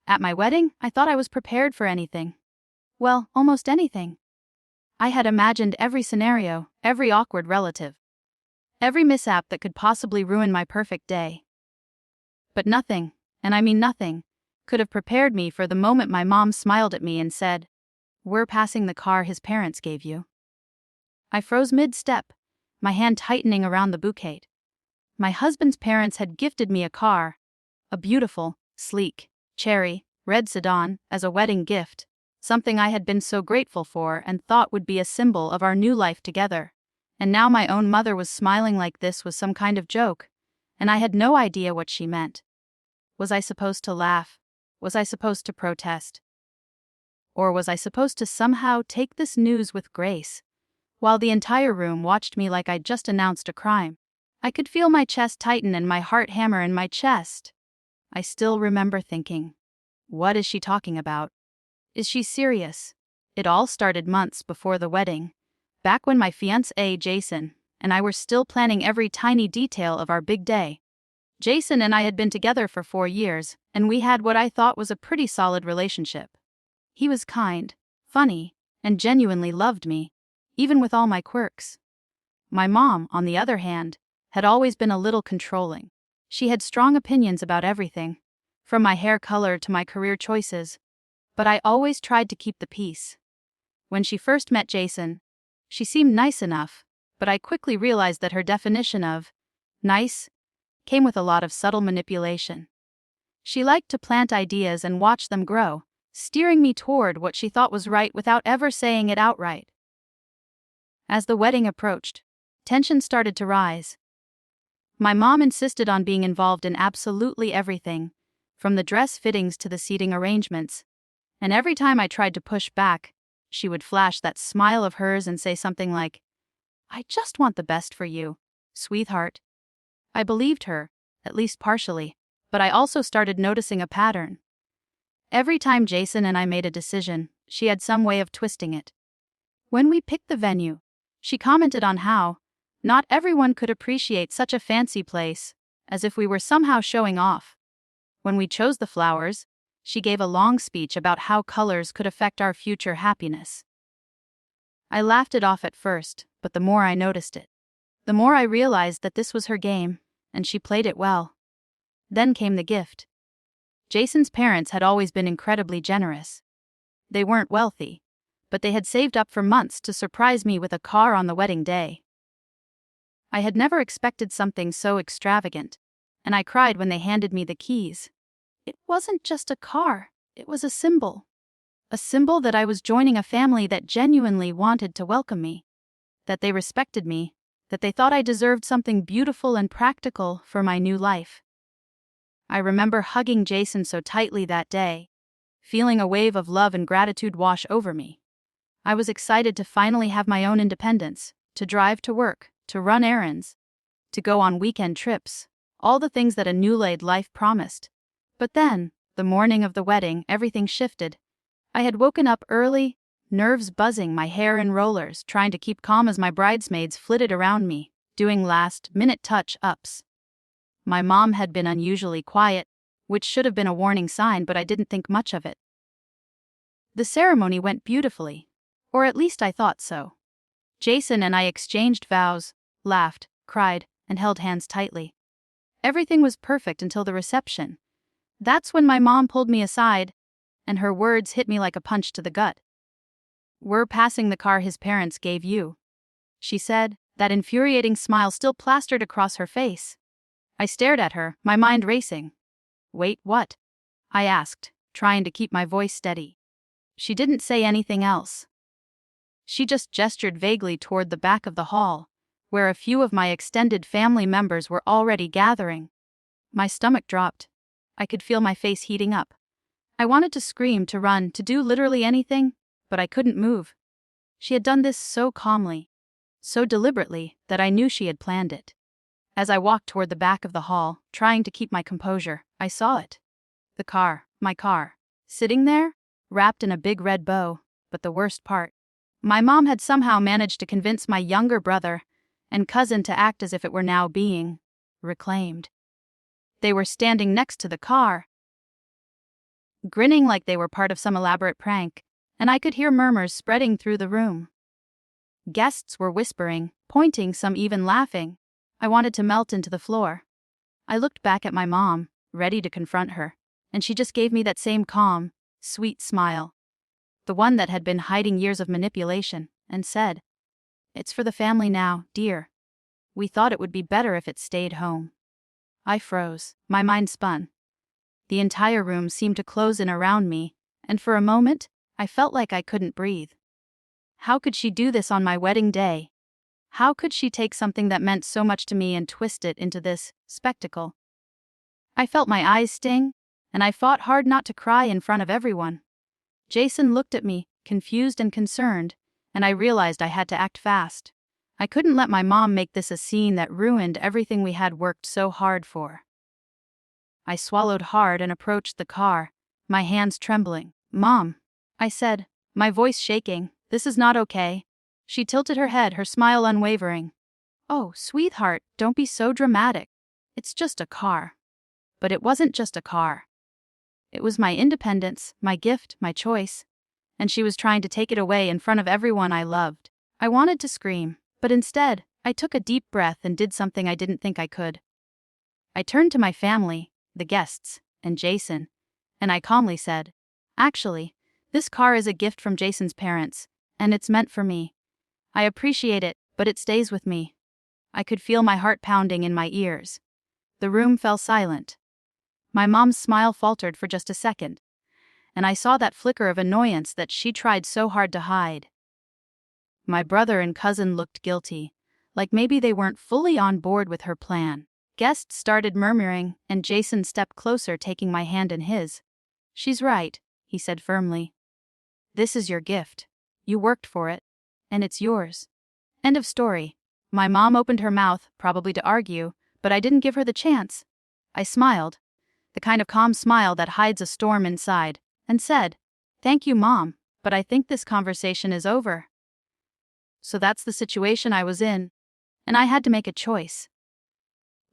At my wedding, I thought I was prepared for anything. Well, almost anything. I had imagined every scenario, every awkward relative, every mishap that could possibly ruin my perfect day. But nothing, and I mean nothing, could have prepared me for the moment my mom smiled at me and said, "We're passing the car his parents gave you." I froze mid-step, my hand tightening around the bouquet. My husband's parents had gifted me a car, a beautiful, sleek, cherry red sedan, as a wedding gift, something I had been so grateful for and thought would be a symbol of our new life together. And now my own mother was smiling like this was some kind of joke, and I had no idea what she meant. Was I supposed to laugh? Was I supposed to protest? Or was I supposed to somehow take this news with grace? While the entire room watched me like I'd just announced a crime, I could feel my chest tighten and my heart hammer in my chest. I still remember thinking, what is she talking about? Is she serious? It all started months before the wedding, back when my fiancé Jason and I were still planning every tiny detail of our big day. Jason and I had been together for 4 years, and we had what I thought was a pretty solid relationship. He was kind, funny, and genuinely loved me, even with all my quirks. My mom, on the other hand, had always been a little controlling. She had strong opinions about everything, from my hair color to my career choices, but I always tried to keep the peace. When she first met Jason, she seemed nice enough, but I quickly realized that her definition of nice came with a lot of subtle manipulation. She liked to plant ideas and watch them grow, steering me toward what she thought was right without ever saying it outright. As the wedding approached, tension started to rise. My mom insisted on being involved in absolutely everything, from the dress fittings to the seating arrangements, and every time I tried to push back, she would flash that smile of hers and say something like, "I just want the best for you, sweetheart." I believed her, at least partially, but I also started noticing a pattern. Every time Jason and I made a decision, she had some way of twisting it. When we picked the venue, she commented on how not everyone could appreciate such a fancy place, as if we were somehow showing off. When we chose the flowers, she gave a long speech about how colors could affect our future happiness. I laughed it off at first, but the more I noticed it, the more I realized that this was her game, and she played it well. Then came the gift. Jason's parents had always been incredibly generous. They weren't wealthy, but they had saved up for months to surprise me with a car on the wedding day. I had never expected something so extravagant, and I cried when they handed me the keys. It wasn't just a car, it was a symbol. A symbol that I was joining a family that genuinely wanted to welcome me, that they respected me, that they thought I deserved something beautiful and practical for my new life. I remember hugging Jason so tightly that day, feeling a wave of love and gratitude wash over me. I was excited to finally have my own independence, to drive to work, to run errands, to go on weekend trips, all the things that a new-laid life promised. But then, the morning of the wedding, everything shifted. I had woken up early, nerves buzzing, my hair in rollers, trying to keep calm as my bridesmaids flitted around me, doing last-minute touch-ups. My mom had been unusually quiet, which should have been a warning sign, but I didn't think much of it. The ceremony went beautifully, or at least I thought so. Jason and I exchanged vows, laughed, cried, and held hands tightly. Everything was perfect until the reception. That's when my mom pulled me aside, and her words hit me like a punch to the gut. "We're passing the car his parents gave you," she said, that infuriating smile still plastered across her face. I stared at her, my mind racing. "Wait, what?" I asked, trying to keep my voice steady. She didn't say anything else. She just gestured vaguely toward the back of the hall, where a few of my extended family members were already gathering. My stomach dropped. I could feel my face heating up. I wanted to scream, to run, to do literally anything, but I couldn't move. She had done this so calmly, so deliberately, that I knew she had planned it. As I walked toward the back of the hall, trying to keep my composure, I saw it. The car, my car, sitting there, wrapped in a big red bow. But the worst part, my mom had somehow managed to convince my younger brother and cousin to act as if it were now being reclaimed. They were standing next to the car. grinning like they were part of some elaborate prank, and I could hear murmurs spreading through the room. Guests were whispering, pointing, some even laughing. I wanted to melt into the floor. I looked back at my mom, ready to confront her, and she just gave me that same calm, sweet smile. The one that had been hiding years of manipulation, and said, "It's for the family now, dear. We thought it would be better if it stayed home." I froze, my mind spun. The entire room seemed to close in around me, and for a moment, I felt like I couldn't breathe. How could she do this on my wedding day? How could she take something that meant so much to me and twist it into this spectacle? I felt my eyes sting, and I fought hard not to cry in front of everyone. Jason looked at me, confused and concerned, and I realized I had to act fast. I couldn't let my mom make this a scene that ruined everything we had worked so hard for. I swallowed hard and approached the car, my hands trembling. "Mom," I said, my voice shaking, "this is not okay." She tilted her head, her smile unwavering. "Oh, sweetheart, don't be so dramatic. It's just a car." But it wasn't just a car. It was my independence, my gift, my choice. And she was trying to take it away in front of everyone I loved. I wanted to scream, but instead, I took a deep breath and did something I didn't think I could. I turned to my family, the guests, and Jason, and I calmly said, "Actually, this car is a gift from Jason's parents, and it's meant for me. I appreciate it, but it stays with me." I could feel my heart pounding in my ears. The room fell silent. My mom's smile faltered for just a second, and I saw that flicker of annoyance that she tried so hard to hide. My brother and cousin looked guilty, like maybe they weren't fully on board with her plan. Guests started murmuring, and Jason stepped closer, taking my hand in his. "She's right," he said firmly. "This is your gift. You worked for it, and it's yours." End of story. My mom opened her mouth, probably to argue, but I didn't give her the chance. I smiled, the kind of calm smile that hides a storm inside, and said, "Thank you, Mom, but I think this conversation is over." So that's the situation I was in, and I had to make a choice.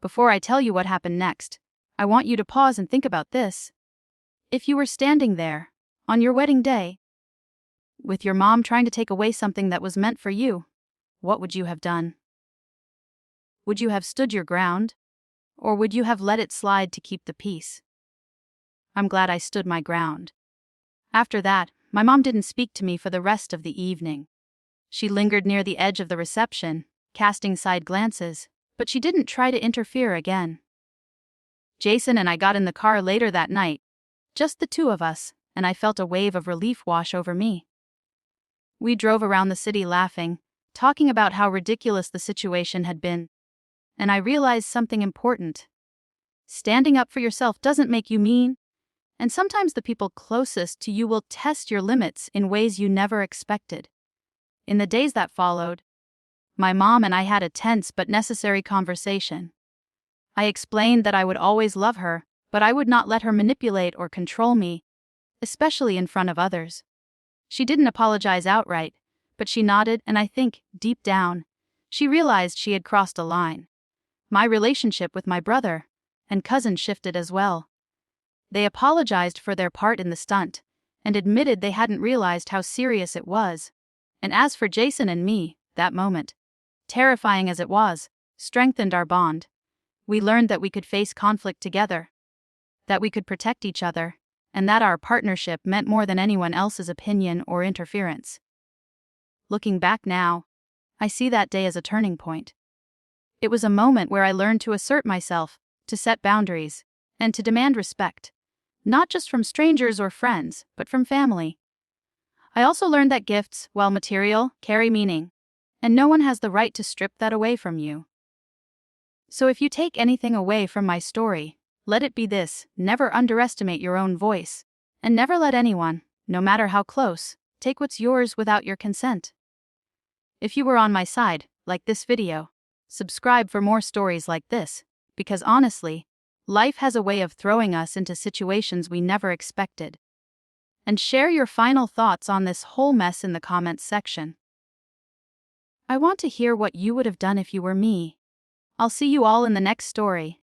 Before I tell you what happened next, I want you to pause and think about this. If you were standing there, on your wedding day, with your mom trying to take away something that was meant for you, what would you have done? Would you have stood your ground? Or would you have let it slide to keep the peace? I'm glad I stood my ground. After that, my mom didn't speak to me for the rest of the evening. She lingered near the edge of the reception, casting side glances, but she didn't try to interfere again. Jason and I got in the car later that night, just the two of us, and I felt a wave of relief wash over me. We drove around the city laughing, talking about how ridiculous the situation had been. And I realized something important. Standing up for yourself doesn't make you mean, and sometimes the people closest to you will test your limits in ways you never expected. In the days that followed, my mom and I had a tense but necessary conversation. I explained that I would always love her, but I would not let her manipulate or control me, especially in front of others. She didn't apologize outright, but she nodded, and I think, deep down, she realized she had crossed a line. My relationship with my brother and cousin shifted as well. They apologized for their part in the stunt and admitted they hadn't realized how serious it was. And as for Jason and me, that moment, terrifying as it was, strengthened our bond. We learned that we could face conflict together, that we could protect each other, and that our partnership meant more than anyone else's opinion or interference. Looking back now, I see that day as a turning point. It was a moment where I learned to assert myself, to set boundaries, and to demand respect, not just from strangers or friends, but from family. I also learned that gifts, while material, carry meaning, and no one has the right to strip that away from you. So if you take anything away from my story, let it be this: never underestimate your own voice, and never let anyone, no matter how close, take what's yours without your consent. If you were on my side, like this video, subscribe for more stories like this, because honestly, life has a way of throwing us into situations we never expected. And share your final thoughts on this whole mess in the comments section. I want to hear what you would have done if you were me. I'll see you all in the next story.